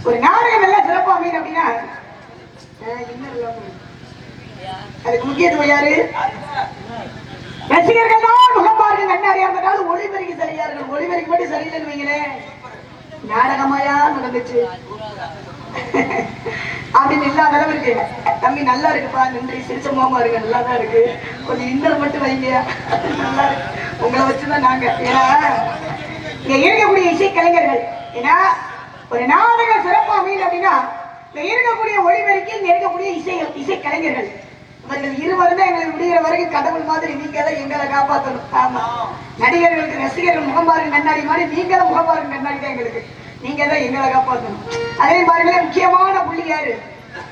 ஒரு நாடகம் எல்லாம் சிறப்பு அமையும் அப்படின்னா அதுக்கு முக்கியத்துவம் யாரு? ரசிகர்கள் தான் முகப்பார்கள் கண்ணாரியா இருந்தாலும் ஒளிபெருக்கி சரியார்கள். ஒளிபெருக்கி மட்டும் சரியில்லைன்னு வைங்களேன், நாடகமாயா நடந்துச்சு அப்படின்னு இல்லாத அளவு இருக்கு. தம்பி நல்லா இருக்குப்பா, நின்று சிரிச்ச மோமா இருக்கு, நல்லா தான் இருக்கு, கொஞ்சம் இன்னர் மட்டும் வைங்க, நல்லா இருக்கு. உங்களை வச்சுதான் நாங்க. ஏன்னா இங்க இருக்கக்கூடிய இசை கலைஞர்கள். ஏன்னா ஒரு நாடகம் சிறப்பு அமையல் அப்படின்னா இங்க இருக்கக்கூடிய ஒளிபெருக்கி இங்க இருக்கக்கூடிய இசை கலைஞர்கள் இவர்கள் இருவரும் தான் எங்களுக்கு முடிகிற வரைக்கும் கடவுள் மாதிரி நீங்க தான் எங்களை காப்பாற்றணும். ஆமா, நடிகர்களுக்கு ரசிகர்கள் முகமாறு கண்ணாடி மாதிரி நீங்களும் முகமாறு கண்ணாடி தான் எங்களுக்கு. நீங்க தான் எங்களை காப்பாற்றணும். அதே மாதிரிலே முக்கியமான புள்ளி யாரு?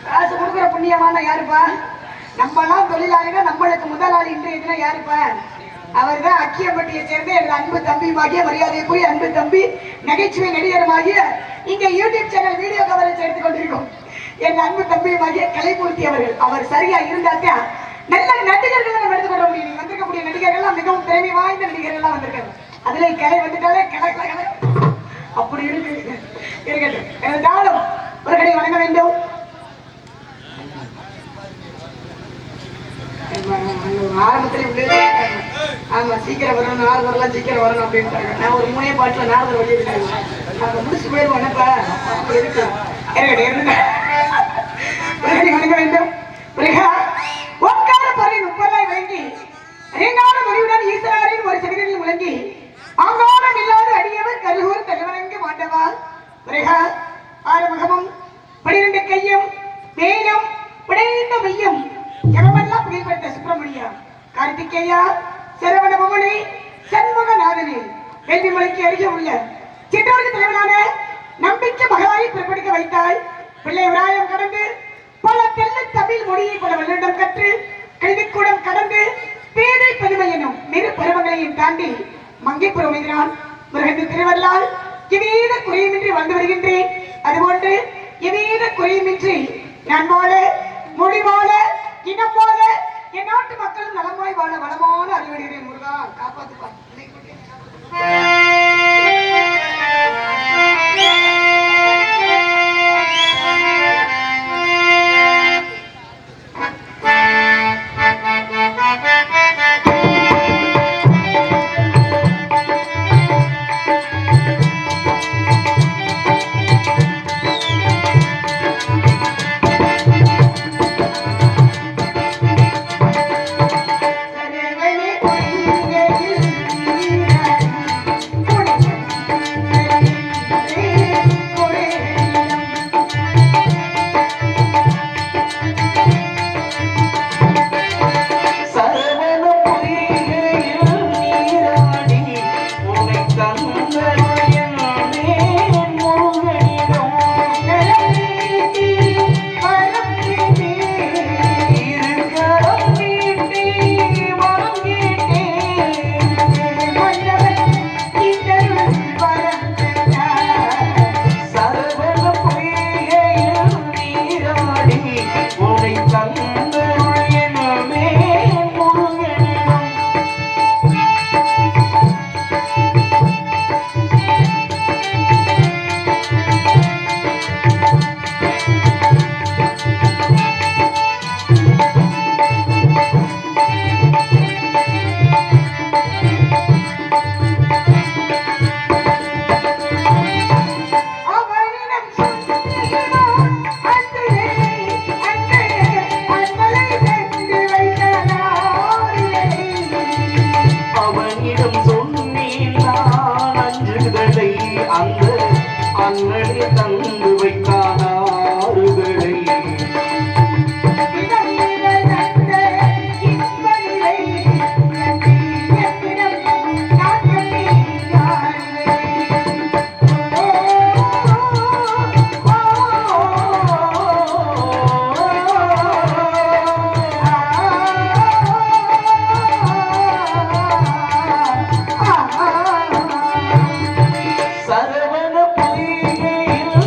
காசு கொடுக்குற புண்ணியமான யாருப்பா? நம்மளாம் தொழிலாளிகள், நம்மளுக்கு முதலாளி இன்றைய தினம் யாருப்பா? அவர் தான் அக்கியம்பட்டியை சேர்ந்த என் அன்பு தம்பியுமாகிய மரியாதைக்குரிய அன்பு தம்பி நகைச்சுவை நடிகருமாகிய இங்க யூடியூப் சேனல் வீடியோ கவரேஜ் எடுத்துக் கொண்டிருக்கோம் என் அன்பு தம்பியுமாகிய கலைமூர்த்தி அவர்கள். அவர் சரியா இருந்தாத்தான் நல்ல நடிகர்கள் நம்ம எடுத்துக்கொள்ள முடியும். நீங்க வந்திருக்கக்கூடிய நடிகர்கள்லாம் மிகவும் திறமை வாய்ந்த நடிகர்கள்லாம் வந்திருக்காங்க. அதுல கலை வந்துட்டாலே கலை அப்படி இருக்கு. இருக்கட்டும், இருந்தாலும் ஒரு கடை வணங்க வேண்டும். ஆரம்பத்துல ஆமா, சீக்கிரம் வரணும், நாரதரெல்லாம் சீக்கிரம் வரணும் அப்படின்ட்டாங்க. நான் ஒரு 3 பாட்டுல நாரதர் வழி இருக்காங்க, நாங்க முடிச்சு போயிருவோம். என்னப்பா அப்படி இருக்கு. வணங்க வேண்டும். ஒக்கார பொருளை 30 வாங்கி ரீங்கார மொழியுடன் ஈஸ்வராரின் ஒரு செவிகளில் முழங்கி ஆங்காரம் இல்லாத அடியவர் கருகூர் தலைவணங்க மாட்டவா. ஆறுமுகமும் 12 கையும் மேலும் பிடைந்த மையம் ஜனமெல்லாம் புகைப்பட்ட சுப்பிரமணியா கார்த்திகேயா சரவண பவனி சண்முகநாதனே வேண்டிமலைக்கு அருகே உள்ள சிற்றோருக்கு தலைவனான நம்பிக்கை மகளாயை பிறப்பிடிக்க வைத்தாய். பிள்ளை விராயம் கடந்து பல தெல்ல தமிழ் மொழியை பல வருடம் கற்று கல்விக்கூடம் கடந்து பேரை பெருமை எனும் மிரு பருவங்களையும் தாண்டி மங்கைப்புறம் எதிரான் முருகன் திருவள்ளால் எவ்வித குறையுமின்றி வந்து வருகின்றேன். அதுபோன்று எவ்வித குறையுமின்றி நான் போல மொழி போல இனம் போல என் நாட்டு மக்களும் நலமாய் வாழ வளமான அறிவடைகிறேன். முருகா காப்பாத்துப்பா. சரவண பொய்கையில்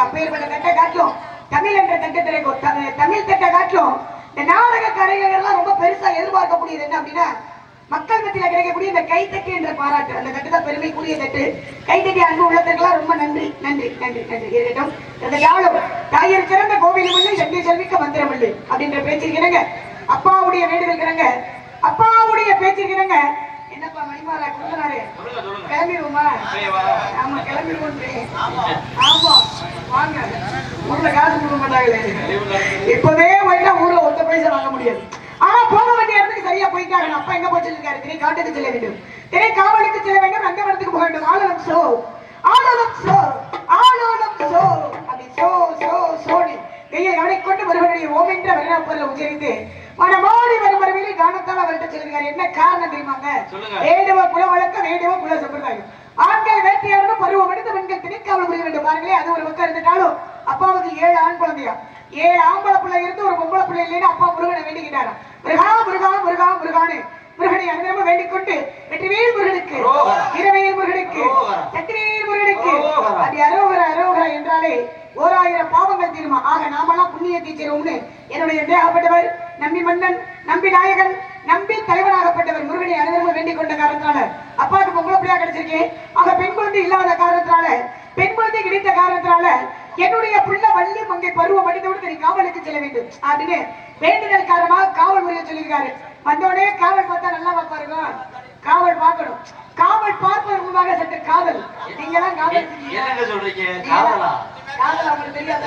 அப்பேற்பட்ட தட்டை காட்டும் தமிழ் என்ற தட்டத்திலே தமிழ் தட்டை காட்டும் இந்த நாடக கலைஞர்கள் எல்லாம் ரொம்ப பெருசா எதிர்பார்க்கக்கூடியது என்ன அப்படின்னா மக்கள் மத்தியில் கிடைக்கக்கூடிய இந்த கைத்தட்டு என்ற பாராட்டு. அந்த தட்டு தான் பெருமைக்குரிய தட்டு. கைத்தட்டி அன்பு உள்ளதற்கெல்லாம் ரொம்ப நன்றி நன்றி நன்றி நன்றி இருக்கட்டும். யாழும் தாயர் சிறந்த கோவிலும் இல்லை எங்கே செல்விக்க மந்திரம் இல்லை அப்படின்ற பேச்சிருக்கிறேங்க. அப்பாவுடைய வேண்டுதல்கிறங்க, அப்பாவுடைய பேச்சிருக்கிறேங்க. என்னப்பா மணிமாலா கொடுத்தாரு, கிளம்பிடுவோமா? ஆமா கிளம்பிடுவோம். ஆமா வாங்க, ஊர்ல காசு கொடுக்க மாட்டாங்களே. இப்பவே போயிட்டா ஊர்ல ஒத்த பைசா வாங்க முடியாது. ஆனா போக வேண்டிய இடத்துக்கு சரியா போயிட்டாங்க. அப்பா எங்க போய் சொல்லிருக்காரு, திரை காட்டுக்கு செல்ல வேண்டும், திரை காவலுக்கு செல்ல வேண்டும், ரங்கவனத்துக்கு போக வேண்டும். ஆளுநம் சோ ஆளுநம் சோ ஆளுநம் சோ அப்படி சோ சோ சோனி கையை கவனிக்கொண்டு ஒருவருடைய ஓம் என்ற வரலாறு உச்சரித்து மனமோடி வரும் வரவில்லை காணத்தால் அவர்கிட்ட சொல்லிருக்காரு. என்ன காரணம் தெரியுமாங்க? வேடுவ குல வழக்கம், வேடுவ குல சம்பிரதாயம். ஆண்கள் வேட்டையாடணும், பருவம் எடுத்து பெண்கள் திணைக்காவல் புரிய வேண்டும். பாருங்களே, அது ஒரு பக்கம் இருந்துட்டாலும் அப்பாவுக்கு 7 ஆண் குழந்தையா, 7 ஆம்பளை பிள்ளை இருந்து ஒரு பொம்பளை பிள்ளை இல்லைன்னு அப்பா முருகனை வேண்டிக்கிட்டாரா. முருகா முருகா முருகா முருகானு முருகனை அனுதினமும் வேண்டிக் கொண்டு வெற்றிவேல் முருகனுக்கு, இரவேல் முருகனுக்கு, சத்திவேல் முருகனுக்கு அப்படி அரோகரா அரோகரா என்றாலே 1000 பாவங்கள் தீருமா. ஆக நாமெல்லாம் புண்ணியத்தை சேருவோம்னு என்னுடைய தேகப்பட்டவர் நம்பி மன்னன், நம்பி நாயகன், நம்பி தலைவனாகப்பட்டவர் முருகனை அனுதினமும் வேண்டிக் கொண்ட காரணத்தினால அப்பாவுக்கு பொம்பளை பிள்ளையா கிடைச்சிருக்கேன். ஆக பெண் குழந்தை இல்லாத காரணத்தினால, பெண் குழந்தை கிடைத்த காரணத்தினால என்னுடைய புள்ள வள்ளி மங்கை பருவம் அடித்தவுடன் நீ காவலுக்கு செல்ல வேண்டும் அப்படின்னு வேண்டுதல் காரணமாக காவல் முறையை சொல்லியிருக்காரு. வந்தோடனே காவல் பார்த்தா நல்லா பாருங்க, காவல் பார்க்கணும். காவல் பார்ப்பதற்கு முன்பாக சற்று காதல். நீங்க எல்லாம் காதல் சொல்றீங்க, காதல் அவங்களுக்கு தெரியாது.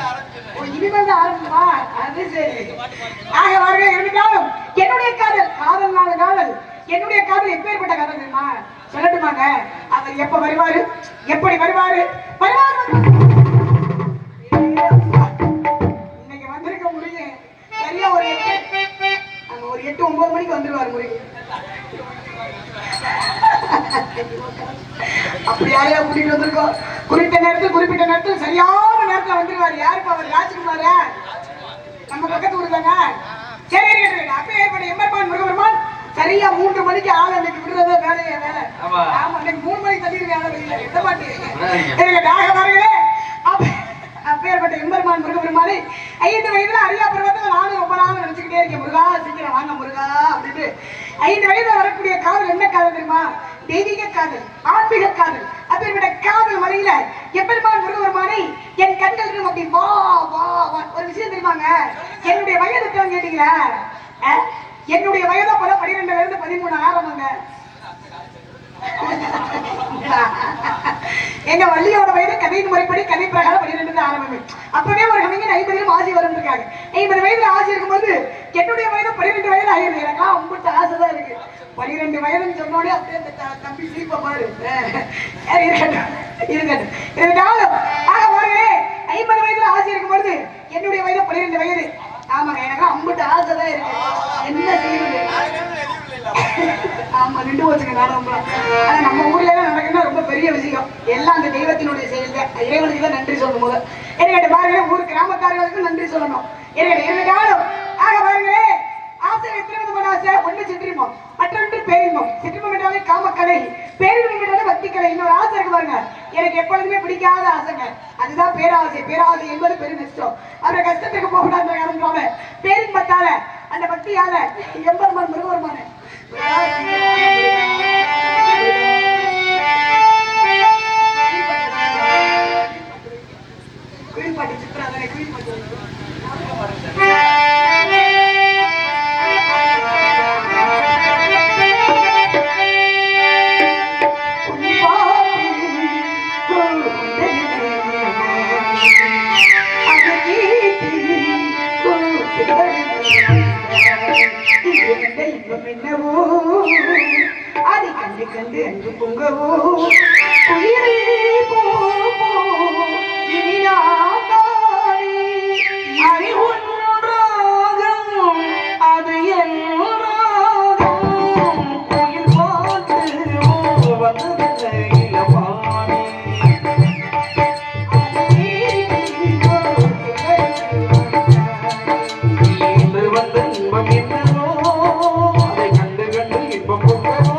இனிமேல் தான் ஆரம்பமா? அது சரி. ஆக வார்கள் இருந்தாலும் என்னுடைய காதல் காதல் நாள் காதல். என்னுடைய காதல் எப்பேற்பட்ட காதல் தெரியுமா? சொல்லட்டுமாங்க? அவர் எப்ப வருவாரு, எப்படி வருவாரு? இன்னைக்கு வந்திருக்க முடியும் சரியா ஒரு 8-9 மணிக்கு வந்துருவாரு முடியும். அப்படி யாரையா கூட்டிட்டு வந்திருக்கோம். குறிப்பிட்ட நேரத்தில் சரியான நேரத்தில் வந்துருவாரு. யாருப்பா அவர்? ராஜ்குமார, நம்ம பக்கத்து ஊர் தானே. சரி அப்ப ஏற்பட்ட எம்பெருமான் முருகபெருமான் சரியா 3 மணிக்கு ஆள் அன்னைக்கு விடுறதா வேலையா வேலை. ஆமா அன்னைக்கு 3 மணிக்கு தள்ளி வேலை வெளியில எந்த மாட்டேன். அப்பேற்பட்ட எம்பெருமான் முருகபெருமானை 5 வயதுல அரியா பருவத்தில் நானும் ரொம்ப நாள் நினைச்சுக்கிட்டே இருக்கேன். முருகா சீக்கிரம் வாங்க முருகா அப்படின்னு. 5 வயதுல வரக்கூடிய காதல் என்ன காதல் தெரியுமா? தெய்வீக காதல், ஆன்மீக காதல். அப்பேற்பட்ட காதல் மலையில எம்பெருமான் முருகபெருமானை என் கண்கள் அப்படி வா வா வா. ஒரு விஷயம் தெரியுமாங்க, என்னுடைய வயது கேட்டீங்களா? என்னுடைய வயதை போல 12ல இருந்து 13 ஆரம்பங்க. எங்க வள்ளியோட வயது கதையின் முறைப்படி கதை பிரகாரம் 12 ஆரம்பமே. அப்பவே ஒரு கவிஞன் 50 ஆசி வரும் இருக்காங்க. 50 வயதுல ஆசி இருக்கும்போது என்னுடைய வயது 12 வயது ஆயிருக்கு. எனக்கெல்லாம் உங்களுக்கு ஆசைதான் இருக்கு. 12 வயதுன்னு சொன்னோடனே அப்படியே தம்பி சிரிப்ப பாரு. இருக்கட்டும் இருந்தாலும் ஆக பாருங்களே, 50 வயதுல ஆசி இருக்கும்போது என்னுடைய வயது 12 வயது. ஆமாங்க, எனக்கு அம்பிட்டு ஆசைதான் இருக்கு. என்ன செய்வது? ஆமா நின்று வச்சுங்க நானும். ஆனா நம்ம ஊர்ல எல்லாம் நடக்குதுன்னா ரொம்ப பெரிய விஷயம். எல்லாம் அந்த தெய்வத்தினுடைய செயல் தான். இறைவனுக்கு தான் நன்றி சொல்லணும். போது எனக்கு பாருங்க, ஊர் கிராமக்காரர்களுக்கு நன்றி சொல்லணும். எனக்கு ஆக பாருங்களே, ஆசை எத்தனை விதமான ஆசை? ஒன்று சிற்றின்பம், மற்றொன்று பேரின்பம். சிற்றின்பம் என்றாலே காமக்கலை, பேரின்பம் என்றாலே பக்திக்கலை. இன்னொரு ஆசை இருக்கு பாருங்க, எனக்கு எப்பொழுதுமே பிடிக்காத ஆசைங்க, அதுதான் பேராசை. பேராசை என்பது பெரும் நஷ்டம். அவரை கஷ்டத்துக்கு போகக்கூடாது காரணத்தால, பேரின்பத்தால, அந்த பக்தியால எம்பெருமான் முருகபெருமான குயில்பாட்டி சித்திராதனை குயில்பாட்டி என்னவோ அதை கண்டு கண்டு அன்பு பொங்கவோ உயிரே போ அது ஒன்றாகும் அது என்றாகும் உயிர் பார்த்து வந்ததில்லை இளவாணி வந்து இன்பம் என்னவோ அதை கண்டு கண்டு இன்பம் பொங்கவோ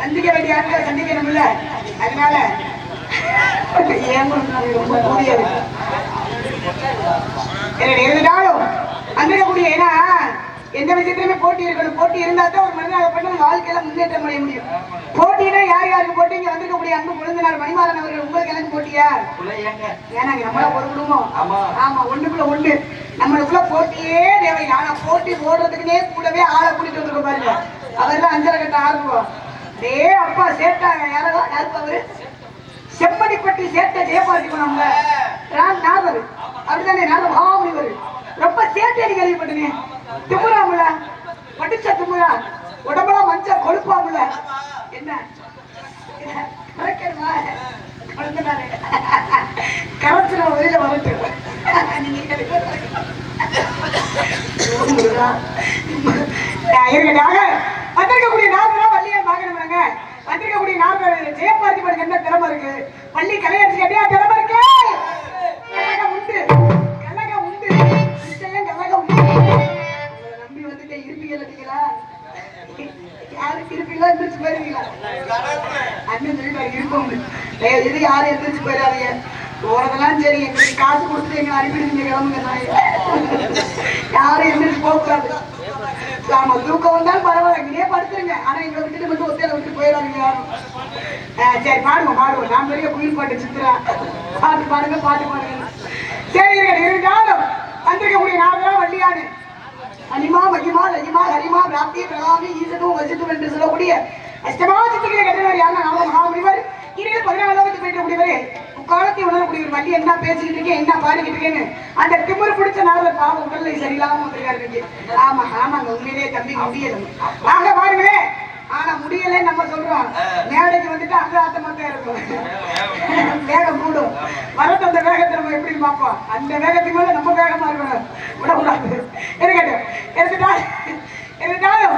சந்திக்க வேண்டிய ஆட்களை சந்திக்கணும்ல, அதனால ரொம்ப கூடியது இருந்தாலும் அங்கக்கூடிய. ஏன்னா எந்த விஷயத்திலுமே போட்டி இருக்கணும். போட்டி இருந்தா தான் ஒரு மனிதனாகப்பட்ட வாழ்க்கையில முன்னேற்றம் அடைய முடியும். போட்டினா யார் யாருக்கு போட்டி? இங்க வந்திருக்கக்கூடிய அன்பு குழந்தைனார் மணிமாறன் அவர்கள் உங்களுக்கு எனக்கு போட்டியா? ஏன்னா நம்மள ஒரு குடும்பம். ஆமா, ஒண்ணுக்குள்ள ஒண்ணு. நம்மளுக்குள்ள போட்டியே தேவையில்லை. ஆனா போட்டி போடுறதுக்குன்னே கூடவே ஆளை கூட்டிட்டு வந்துருக்க பாருங்க. அவர்தான் அஞ்சரை கட்ட ஆரம்பம். டே அப்பா சேட்டாங்க யாரோ யாருக்கு அவரு செம்மடிப்பட்டி சேட்டை ஜெயபாதிக்கணும்ல நாகர் அப்படித்தானே? நாகர் மகாமுனிவர் ரொம்ப சேட்டை கேள்விப்பட்டனே. திமுறாமுல படிச்ச திமுறா உடம்பெல்லாம் மஞ்ச கொழுப்பாமுல என்ன கரைச்சிட வெளியில வரட்டு. வந்திருக்கக்கூடிய நாகரா வள்ளியா பாக்கணுமாங்க. வந்திருக்கக்கூடிய நாகர் ஜெயபாதிபனுக்கு என்ன திறமை இருக்கு? பள்ளி கலையாட்சி கேட்டியா திறமை இருக்கு? கலகம் உண்டு, கலகம் உண்டு, நிச்சயம் கலகம் உண்டு. நம்பி வந்துட்டு இருப்பீங்களா? நீங்களா யாருக்கு இருப்பீங்களா? எந்திரிச்சு போயிருவீங்களா? அண்ணன் சொல்லிட்டு இருப்போம். இது யாரும் எந்திரிச்சு போயிடாதீங்க. போறதெல்லாம் சரி, எங்களுக்கு காசு கொடுத்துட்டு எங்களை அனுப்பிடுங்க கிளம்புங்க. யாரும் எந்திரிச்சு போகக்கூடாது. ஆமா, தூக்கம் வந்தாலும் பரவாயில்ல, இங்கே படுத்துருங்க. ஆனா எங்களை விட்டுட்டு மட்டும் ஒத்தையில விட்டு போயிடாதீங்க யாரும். சரி, பாடுவோம் பாடுவோம். நான் பெரிய குயில் பாட்டு சித்திரா பாட்டு பாடுங்க, பாட்டு பாடுங்க. சரி இருந்தாலும் வந்திருக்கக்கூடிய நாகரா வள்ளியானு அனிமா மகிமா லகிமா ஹரிமா பிராப்தி பிரகாமி ஈசனும் வசித்தும் என்று சொல்லக்கூடிய அஷ்டமா சித்திகளை கட்டவர் யாருன்னா நாம மகாமுனிவர். 14வது பேசக்கூடியவரே முக்காலத்தை உணரக்கூடியவர். வள்ளி என்ன பேசிக்கிட்டு இருக்கேன், என்ன பாடிக்கிட்டு இருக்கேன்னு அந்த திமிரு பிடிச்ச நாளில் பாவம் உடல்நிலை சரியில்லாம வந்திருக்காரு. ஆமா ஆமாங்க, உண்மையிலேயே தம்பி முடியல. ஆக பாருங்களே, ஆனா முடியலன்னு நம்ம சொல்றோம். மேடைக்கு வந்துட்டு அங்க ஆத்தமாத்தான் இருக்கும். வேகம் கூடும். வரது அந்த வேகத்தை நம்ம எப்படி பார்ப்போம்? அந்த வேகத்துக்கு மேல நம்ம வேகமா இருக்கணும், விடக்கூடாது. இருந்தாலும்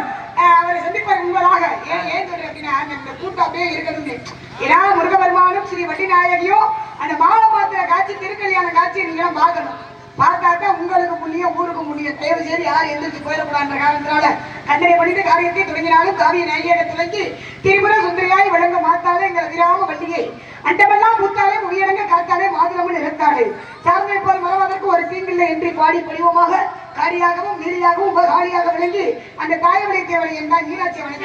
அவரை சந்திப்பதற்கு முன்பதாக ஏன் சொல்றேன் அப்படின்னா, இந்த கூட்டம் அப்படியே இருக்கணும்னு. ஏன்னா முருகபெருமானும் ஸ்ரீ வள்ளிநாயகியும் அந்த மாலை மாத்திர காட்சி, திருக்கல்யாண காட்சியை நீங்க பார்க்கணும். பார்த்தாக்கா உங்களுக்கு புண்ணியம், ஊருக்கு புண்ணியம். தேவை செய்து யாரும் எந்திரிச்சு போயிடக்கூடாதுன்ற காரணத்தினால கந்தனை படித்து காரியத்தை தொடங்கினாலும் காவிய நாயக துளைக்கு திரிபுர சுந்தரியாய் விளங்க மாத்தாலே எங்கள் விராம வள்ளியை அண்டமெல்லாம் பூத்தாலே உயிரங்க காத்தாலே மாதிரமும் நிறுத்தாலே சார்மை போல் மறவதற்கு ஒரு தீங்கில்லை என்று பாடி படிவமாக காடியாகவும் நீரியாகவும் உபகாரியாக விளங்கி அந்த தாயவனை தேவனை என்றால் மீனாட்சி அவனை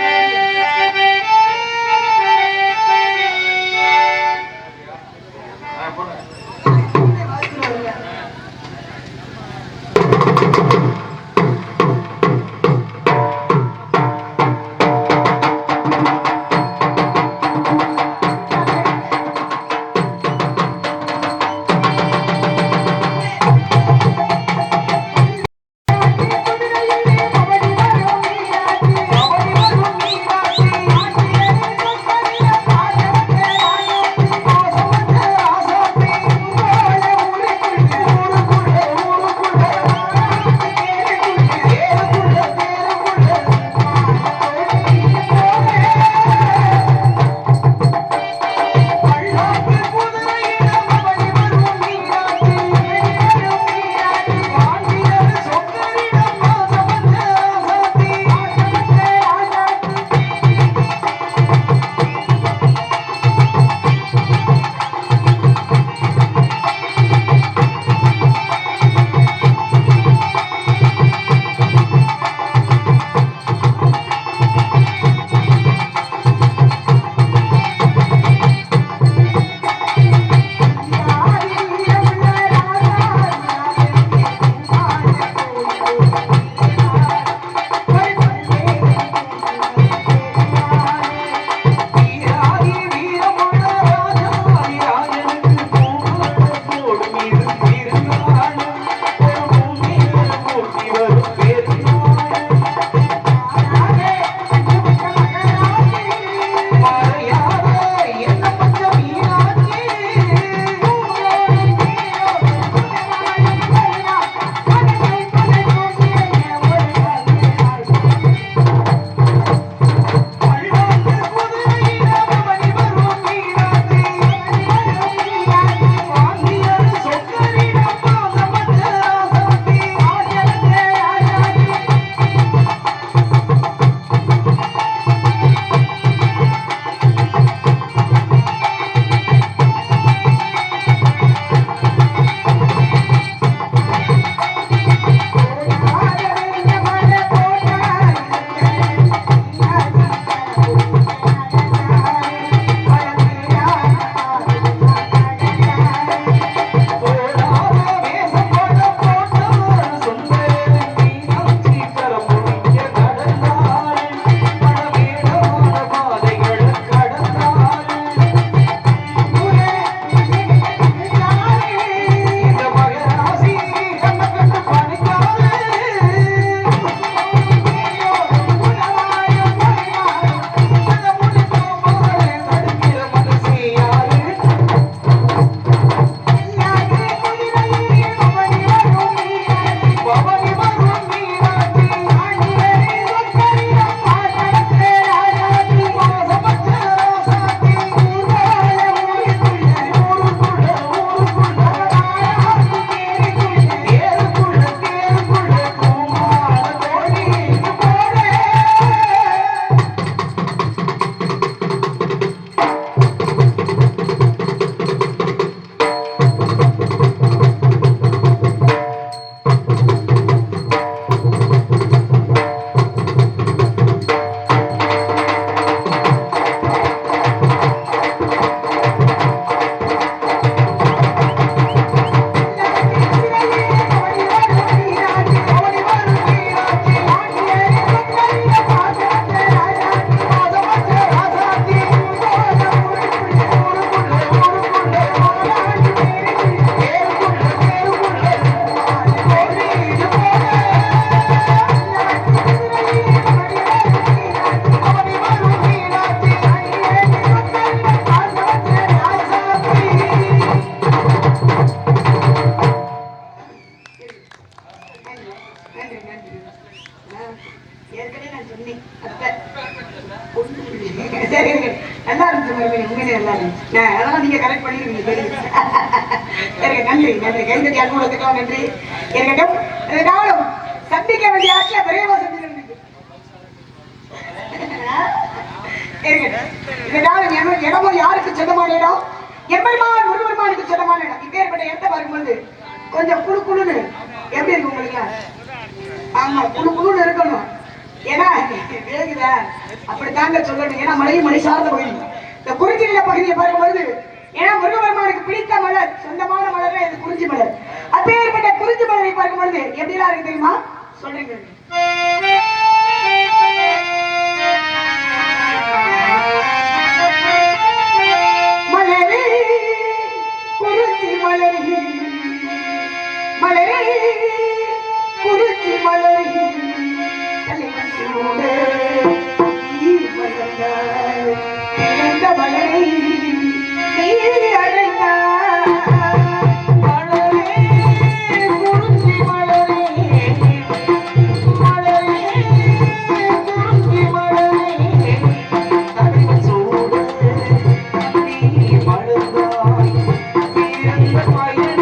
அதெல்லாம் நீங்க கரெக்ட் பண்ணிருக்கீங்க. நன்றி நன்றி கைந்தடி அனுபவத்துக்கெல்லாம் நன்றி. இருக்கட்டும் சந்திக்க வேண்டிய ஆட்சியா விரைவா சந்திக்க இடமும் யாருக்கு சொந்தமான இடம் அப்பேற்பட்ட இடத்தை பார்க்கும்போது கொஞ்சம் குழு குழுன்னு எப்படி இருக்கு உங்களுக்கு? ஆமா, குழு குழுன்னு இருக்கணும். ஏன்னா வேகுதா அப்படி தாங்க சொல்லணும். ஏன்னா மலை சார்ந்த பகுதி. இந்த குறிஞ்சி நில பகுதியை பார்க்கும்போது ஏன்னா முருகபெருமானுக்கு பிடித்த மலர், சொந்தமான மலர் இது குறிஞ்சி மலர். அப்பேற்பட்ட குறிஞ்சி மலரை பார்க்கும்போது எப்படிலாம் இருக்கு தெரியுமா? சொல்றீங்க. மலரே குறிஞ்சி மலரே, மலரே குறிஞ்சி மலரே, தலைவன் சூடு நீ மலர்ந்தாய், இழந்த மலரை நீ அடைந்தாய். மலரே குறிஞ்சி மலரே, மலரே குறிஞ்சி மலரே, தலைவன் சூடு நீ மலர்ந்தாய், இழந்த மலரை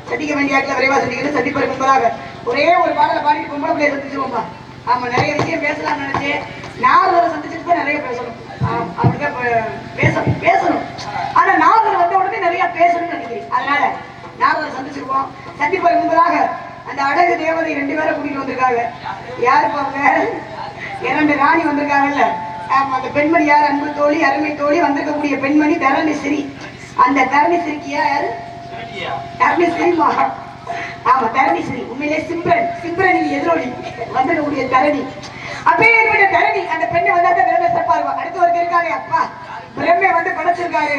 சந்திக்க வேண்டிய இடத்துல விரைவா சந்திக்கணும். சந்திப்பதற்கு முன்பதாக ஒரே ஒரு பாடலை பாடிட்டு பொம்பளை பிள்ளைய சந்திச்சிருவோம்பா. ஆமா, நிறைய விஷயம் பேசலாம்னு நினைச்சேன். நாரதரை சந்திச்சுட்டு தான் நிறைய பேசணும். அப்படிதான் பேசணும். ஆனா நாரதர் வந்த உடனே நிறைய பேசணும்னு நினைக்கிறேன். அதனால நாரதரை சந்திச்சிருவோம். சந்திப்பதற்கு முன்பதாக அந்த அழகு தேவதை 2 பேரை கூட்டிட்டு வந்திருக்காங்க. யாரு பாங்க? 2 ராணி வந்திருக்காங்கல்ல. அந்த பெண்மணி யார்? அன்பு தோழி, அருமை தோழி. வந்திருக்கக்கூடிய பெண்மணி தரணி ஸ்ரீ. அந்த தரணிஸ்ரீக்கியா யாரு? தரணிஸ்ரீமா. ஆமா தரணிஸ்ரீ. உண்மையிலே சிம்ரன் எதிரொலி வந்துடக்கூடிய தரணி. அப்பேற்பட்ட தரணி அந்த பெண்ணை வந்தாதான் பிரம்மை சிறப்பா இருக்கும். அடுத்து ஒரு இருக்காரு அப்பா பிரம்மை வந்து படைச்சிருக்காரு.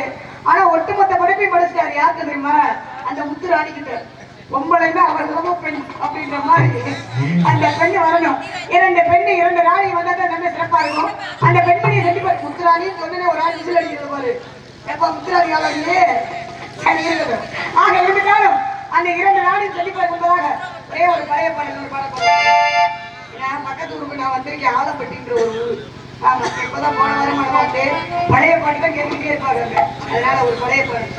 ஆனா ஒட்டுமொத்த படைப்பையும் படைச்சிட்டாரு. யாருக்கு தெரியுமா? அந்த முத்து ராணிக்கிட்ட. பொம்பளைன்னா அவர் ரொம்ப பெண் அப்படின்ற மாதிரி அந்த பெண்ணு வரணும். இரண்டு பெண்ணு 2 ராணி வந்தாதான் நம்ம சிறப்பா இருக்கும். அந்த பெண்மணியை கண்டிப்பா முத்துராணின்னு சொன்னே ஒரு ஆள் விசில் அடிக்கிறது பாரு. எப்ப முத்துராணி ஆளாடியே சரி இருக்குது. ஆக 2 காலம் அந்த 2 ராணின்னு சொல்லி பார்க்கும்போதாக ஒரே ஒரு பழைய பாடல் ஒரு பாடல். நான் பக்கத்து ஊருக்கு நான் வந்திருக்கேன். ஆலப்பட்டின்ற ஒரு ஊர். ஆமா இப்பதான் போன வாரம் மனம் வந்து பழைய பாட்டு தான் கேட்டுக்கிட்டே இருப்பாங்க. அதனால ஒரு பழைய பாடல்.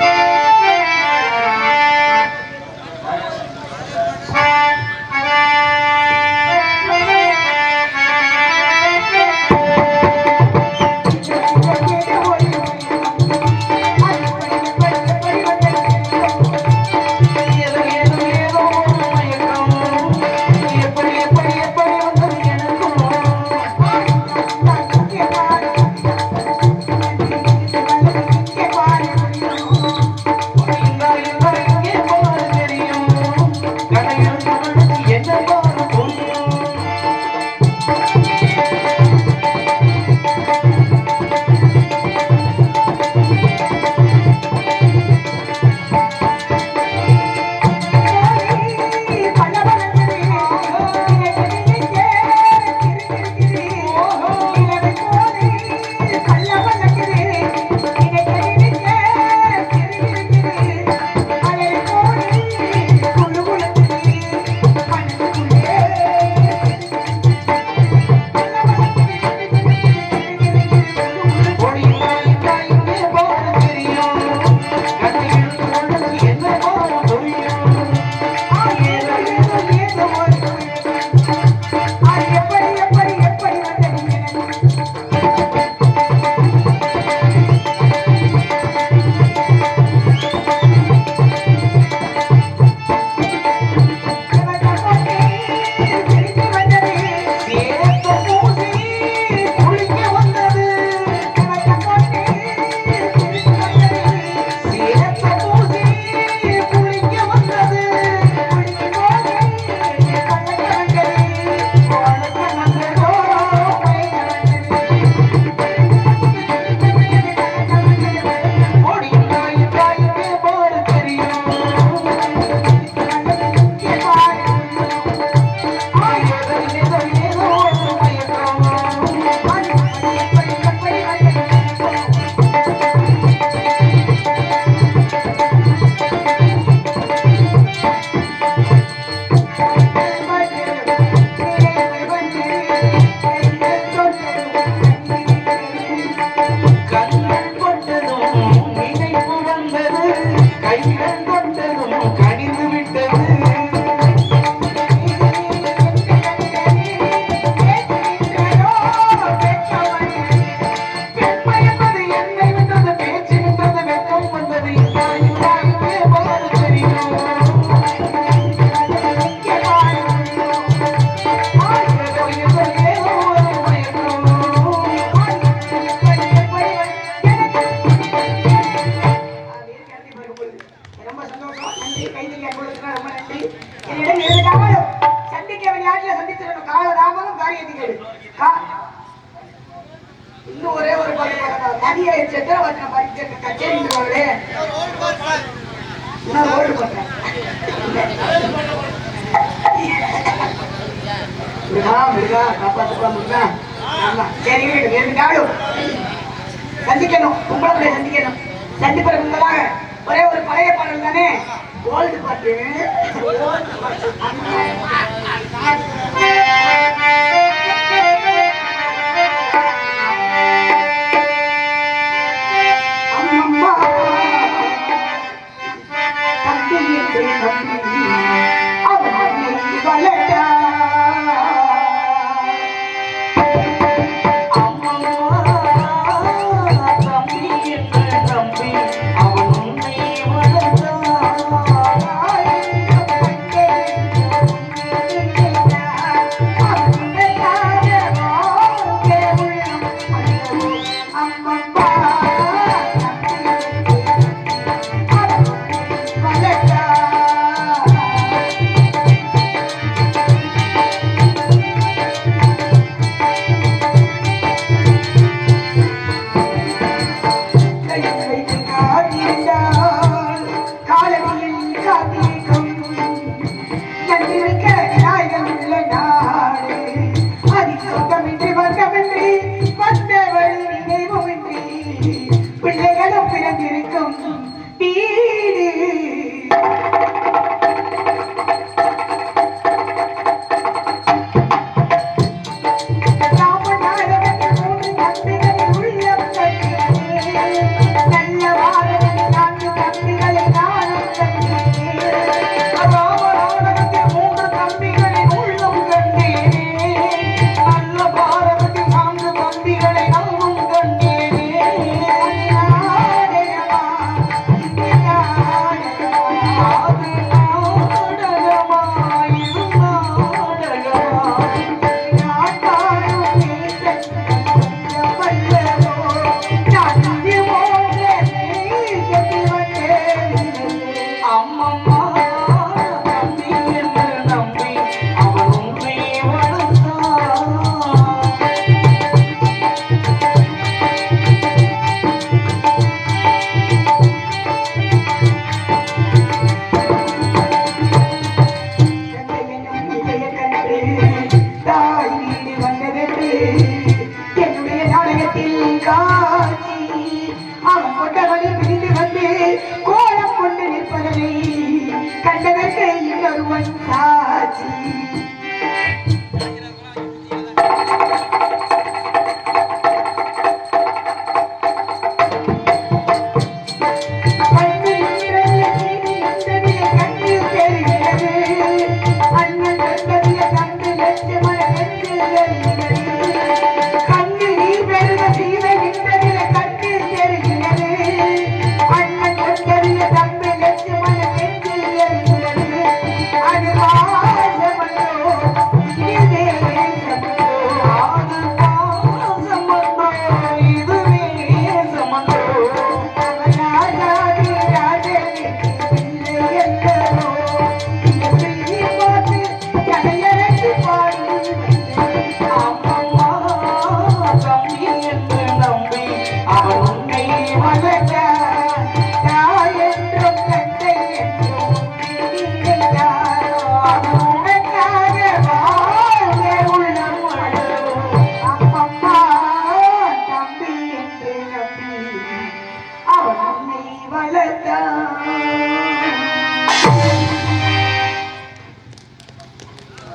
இன்னும் ஒரே ஒரு தனியா கச்சேரி ஓல்டு பண்றேன் சந்திக்கணும் உங்களை சந்திக்கணும். சந்திப்பதற்கு முன்பதாக ஒரே ஒரு பழைய பாடல் தானே ஓல்டு பாட்டு. அம்மம்மா பாட்டு